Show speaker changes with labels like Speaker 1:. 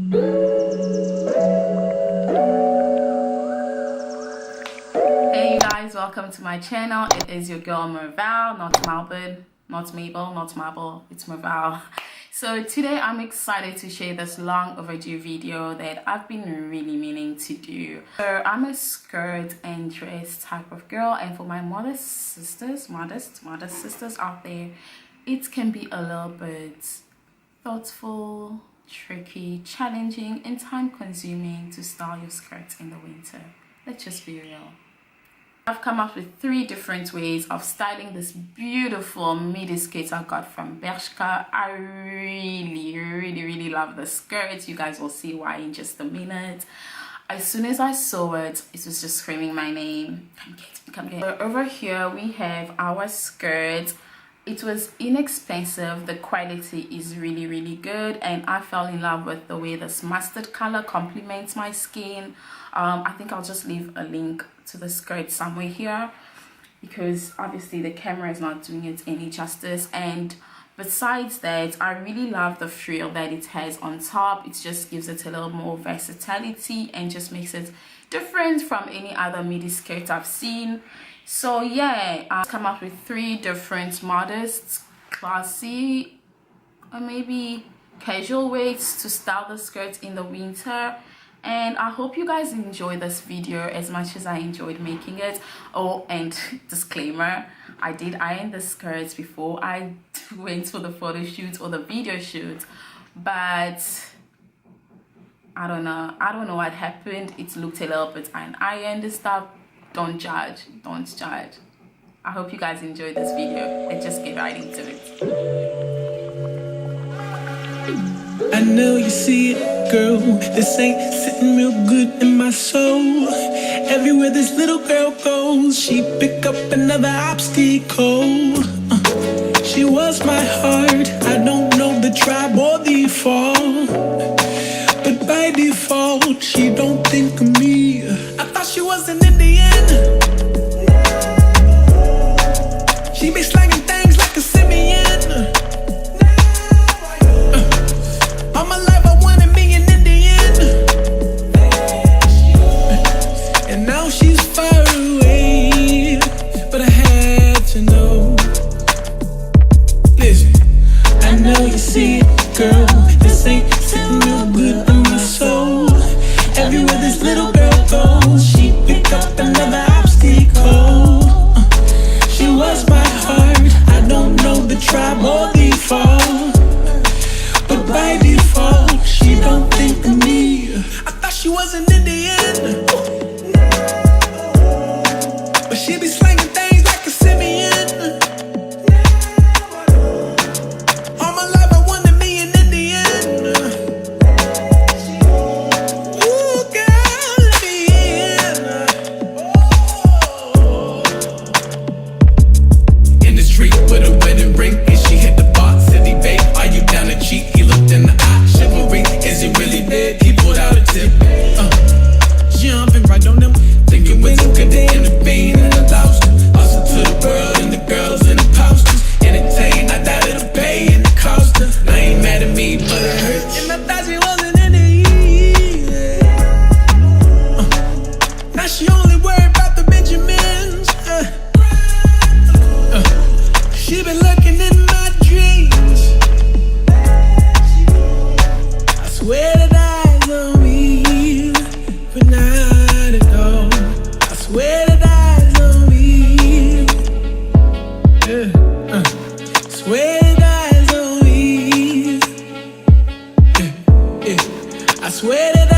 Speaker 1: Hey you guys, welcome to my channel. It is your girl Merveille, not Melbourne, not Mabel, not Marble, it's Merveille. So today I'm excited to share this long overdue video that I've been really meaning to do. So I'm a skirt and dress type of girl, and for my modest sisters out there, it can be a little bit thoughtful, tricky, challenging, and time consuming to style your skirts in the winter. Let's just be real. I've come up with 3 different ways of styling this beautiful MIDI skirt I got from Bershka. I really love the skirt. You guys will see why in just a minute. As soon as I saw it, it was just screaming my name. Come get me, come get me. So over here we have our skirt. It was inexpensive, the quality is really good, and I fell in love with the way this mustard color complements my skin. I think I'll just leave a link to the skirt somewhere here because obviously the camera is not doing it any justice. And besides that, I really love the frill that it has on top. It just gives it a little more versatility and just makes it different from any other MIDI skirt I've seen. So yeah, I've come up with 3 different modest, classy, or maybe casual ways to style the skirt in the winter. And I hope you guys enjoy this video as much as I enjoyed making it. Oh, and disclaimer, I did iron the skirts before I went for the photo shoot or the video shoot, but I don't know what happened. It looked a little bit ironed and stuff. Don't judge. I hope you guys enjoyed this video. Let's just get right into it.
Speaker 2: I know you see it, girl. This ain't sitting real good in my soul. Everywhere this little girl goes, she pick up another obstacle. She was my heart. I don't know the tribe or the fall, but by default, she don't think of me. I thought she was an Indian. She be slanging things like a simian. All my life I wanted me an Indian, and now she's far away, but I had to know. Listen, I know you see it, girl. This ain't sitting real good in my soul. Everywhere this little girl goes, she pick up another obstacle. She was my heart. I don't know the tribe or the fall, but by default, she don't think of me. I thought she was an Indian, but she be slanging things like a simian. All my life I wanted me an Indian. Ooh, girl, let me in the street with a wedding ring, and she hit the bar, said he babe, are you down to cheat? He looked in the eye, chivalry, is he really dead? He pulled out a tip, jumping right on them, thinking when he could intervene, and I lost her to the world and the girls and the posters. Entertained, I doubted the pay and the cost her. Now ain't mad at me, but it hurts. And I thought she wasn't in it. Now she only worried about the Benjamins. She been lurking in my dreams. I swear that eyes on me, but not at all. I swear that eyes on me. Swear that eyes on me. I swear that